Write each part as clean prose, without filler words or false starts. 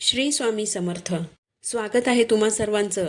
श्री स्वामी समर्थ. स्वागत आहे तुम्हा सर्वांचं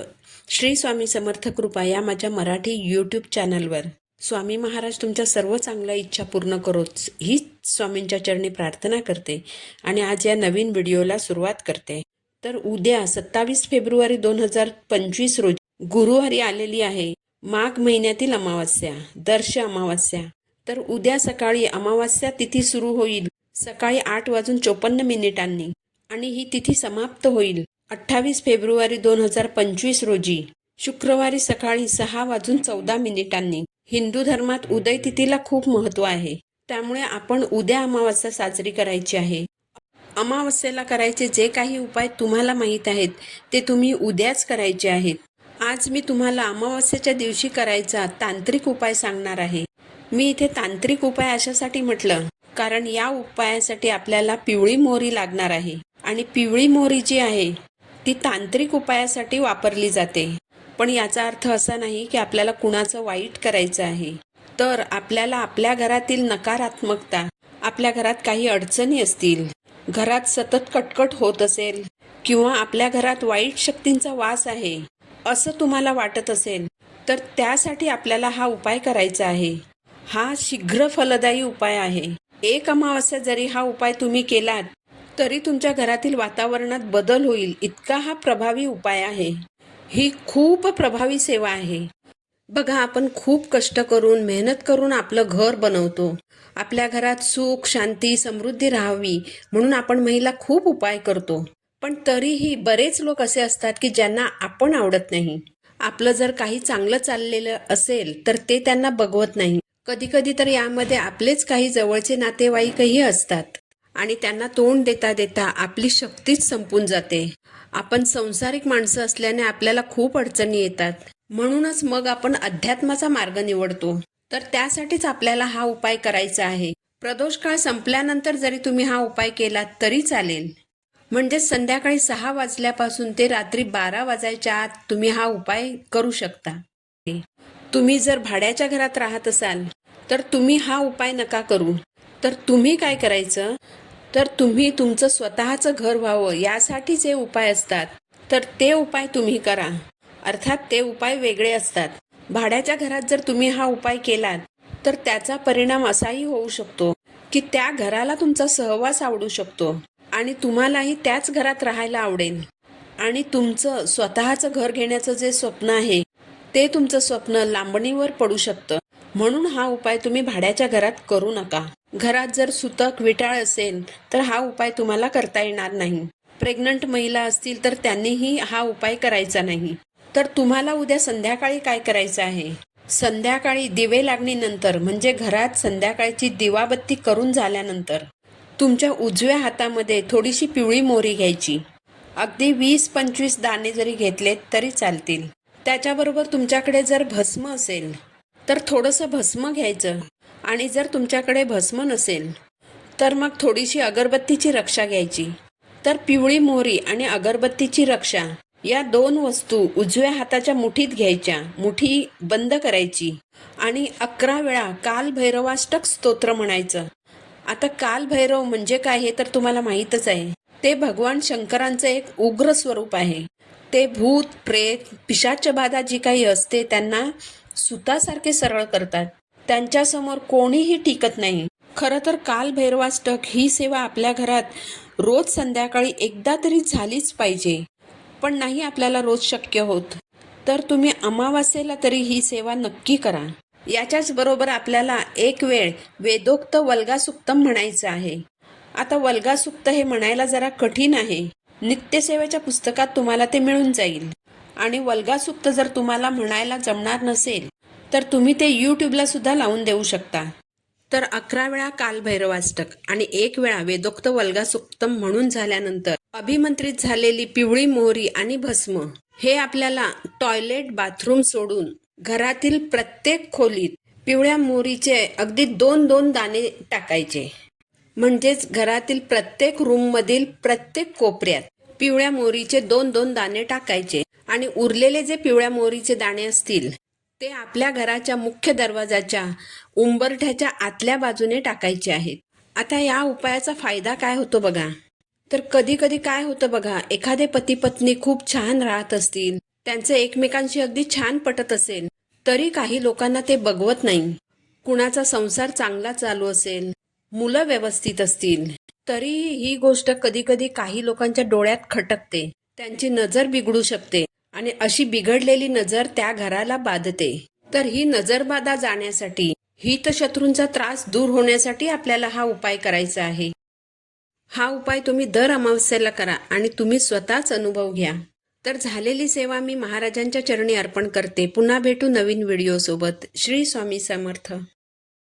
श्री स्वामी समर्थ कृपा या माझ्या मराठी यूट्यूब चॅनलवर. स्वामी महाराज तुमच्या सर्व चांगल्या इच्छा पूर्ण करोच ही स्वामींच्या चरणी प्रार्थना करते आणि आज या नवीन व्हिडिओला सुरुवात करते. तर उद्या 27 फेब्रुवारी 2025 रोजी गुरुवारी आलेली आहे माघ महिन्यातील अमावास्या, दर्श अमावास्या. तर उद्या सकाळी अमावास्या तिथी सुरू होईल सकाळी 8:54 आणि ही तिथी समाप्त होईल 28 फेब्रुवारी 2025 रोजी शुक्रवारी सकाळी 6:14. हिंदू धर्मात उदय तिथीला खूप महत्त्व आहे, त्यामुळे आपण उद्या अमावास्या साजरी करायची आहे. अमावास्येला करायचे जे काही उपाय तुम्हाला माहीत आहेत ते तुम्ही उद्याच करायचे आहेत. आज मी तुम्हाला अमावास्येच्या दिवशी करायचा तांत्रिक उपाय सांगणार आहे. मी इथे तांत्रिक उपाय अशासाठी म्हटलं कारण या उपायासाठी आपल्याला पिवळी मोहरी लागणार आहे आणि पिवळी मोहरी जी आहे ती तांत्रिक उपायासाठी वापरली जाते. पण याचा अर्थ असा नाही की आपल्याला कुणाचं वाईट करायचं आहे. तर आपल्याला आपल्या घरातील नकारात्मकता, आपल्या घरात काही अडचणी असतील, घरात सतत कटकट होत असेल किंवा आपल्या घरात वाईट शक्तींचा वास आहे असं तुम्हाला वाटत असेल तर त्यासाठी आपल्याला हा उपाय करायचा आहे. हा शीघ्र फलदायी उपाय आहे. एक अमावास्या जरी हा उपाय तुम्ही केलात तरी तुमच्या घरातील वातावरणात बदल होईल, इतका हा प्रभावी उपाय आहे. ही खूप प्रभावी सेवा आहे. बघा, आपण खूप कष्ट करून मेहनत करून आपलं घर बनवतो. आपल्या घरात सुख शांती समृद्धी राहावी म्हणून आपण महिला खूप उपाय करतो. पण तरीही बरेच लोक असे असतात की ज्यांना आपण आवडत नाही. आपलं जर काही चांगलं चाललेलं असेल तर ते त्यांना बघवत नाही. कधी कधी तर यामध्ये आपलेच काही जवळचे नातेवाईकही असतात आणि त्यांना तोंड देता देता आपली शक्तीच संपून जाते. आपण संसारिक माणसं असल्याने आपल्याला खूप अडचणी येतात, म्हणूनच मग आपण अध्यात्माचा मार्ग निवडतो. तर त्यासाठीच आपल्याला हा उपाय करायचा आहे. प्रदोष काळ संपल्यानंतर जरी तुम्ही हा उपाय केलात तरी चालेल. म्हणजे संध्याकाळी 6 वाजल्यापासून ते रात्री 12 वाजायच्या आत तुम्ही हा उपाय करू शकता. तुम्ही जर भाड्याच्या घरात राहत असाल तर तुम्ही हा उपाय नका करू. तर तुम्ही काय करायचं, तर तुम्ही तुमचं स्वतःचं घर व्हावं यासाठी जे उपाय असतात तर ते उपाय तुम्ही करा. अर्थात ते उपाय वेगळे असतात. भाड्याच्या घरात जर तुम्ही हा उपाय केलात तर त्याचा परिणाम असाही होऊ शकतो की त्या घराला तुमचा सहवास आवडू शकतो आणि तुम्हालाही त्याच घरात राहायला आवडेल आणि तुमचं स्वतःचं घर घेण्याचं जे स्वप्न आहे ते तुमचं स्वप्न लांबणीवर पडू शकतं. म्हणून हा उपाय तुम्ही भाड्याच्या घरात करू नका. घरात जर सुतक विटाळ असेल तर हा उपाय तुम्हाला करता येणार नाही. प्रेग्नंट महिला असतील तर त्यांनीही हा उपाय करायचा नाही. तर तुम्हाला उद्या संध्याकाळी काय करायचं आहे, संध्याकाळी दिवे लागणीनंतर म्हणजे घरात संध्याकाळची दिवाबत्ती करून झाल्यानंतर तुमच्या उजव्या हातामध्ये थोडीशी पिवळी मोहरी घ्यायची. अगदी 20-25 दाणे जरी घेतलेत तरी चालतील. त्याच्याबरोबर तुमच्याकडे जर भस्म असेल तर थोडंसं भस्म घ्यायचं आणि जर तुमच्याकडे भस्म नसेल तर मग थोडीशी अगरबत्तीची रक्षा घ्यायची. तर पिवळी मोहरी आणि अगरबत्तीची रक्षा या 2 वस्तू उजव्या हाताच्या मुठीत घ्यायच्या, मुठी बंद करायची आणि 11 वेळा काल भैरवाष्टक स्तोत्र म्हणायचं. आता काल भैरव म्हणजे काय हे तर तुम्हाला माहीतच आहे. ते भगवान शंकरांचं एक उग्र स्वरूप आहे. ते भूत प्रेत पिशाचबाधा जी काही असते त्यांना सुतासारखे सरळ करतात. त्यांच्यासमोर कोणीही टिकत नाही. खरं तर काल भैरवाष्टक ही सेवा आपल्या घरात रोज संध्याकाळी एकदा तरी झालीच पाहिजे, पण नाही आपल्याला रोज शक्य होत. तर तुम्ही अमावास्येला तरी ही सेवा नक्की करा. याच्याच बरोबर आपल्याला एक वेळ वेदोक्त वल्गासुक्तम म्हणायचं आहे. आता वल्गासुक्त हे म्हणायला जरा कठीण आहे. नित्यसेवेच्या पुस्तकात तुम्हाला ते मिळून जाईल. आणि वल्गासुक्त जर तुम्हाला म्हणायला जमणार नसेल तर तुम्ही ते यूट्यूबला सुद्धा लावून देऊ शकता. तर 11 वेळा काल भैरवाष्टक आणि 1 वेळा वेदोक्त वल्गासुक्तम म्हणून झाल्यानंतर अभिमंत्रित झालेली पिवळी मोहरी आणि भस्म हे आपल्याला टॉयलेट बाथरूम सोडून घरातील प्रत्येक खोलीत पिवळ्या मोहरीचे अगदी 2-2 दाणे टाकायचे. म्हणजेच घरातील प्रत्येक रूममधील प्रत्येक कोपऱ्यात पिवळ्या मोहरीचे 2-2 दाणे टाकायचे आणि उरलेले जे पिवळ्या मोहरीचे दाणे असतील ते आपल्या घराच्या मुख्य दरवाजाच्या उंबरठ्याच्या आतल्या बाजूने टाकायचे आहेत. आता या उपायाचा फायदा काय होतो बघा. तर कधी कधी काय होतं बघा, एखादे पती पत्नी खूप छान राहत असतील, त्यांचे एकमेकांशी अगदी छान पटत असेल, तरी काही लोकांना ते बघवत नाही. कुणाचा संसार चांगला चालू असेल, मुलं व्यवस्थित असतील, तरी ही गोष्ट कधी कधी काही लोकांच्या डोळ्यात खटकते, त्यांची नजर बिघडू शकते आणि अशी बिघडलेली नजर त्या घराला बाधते. तर ही नजरबाधा जाण्यासाठी, हितशत्रूंचा त्रास दूर होण्यासाठी आपल्याला हा उपाय करायचा आहे. हा उपाय तुम्ही दर अमावस्येला करा आणि तुम्ही स्वतःच अनुभव घ्या. तर झालेली सेवा मी महाराजांच्या चरणी अर्पण करते. पुन्हा भेटू नवीन व्हिडिओ सोबत. श्री स्वामी समर्थ.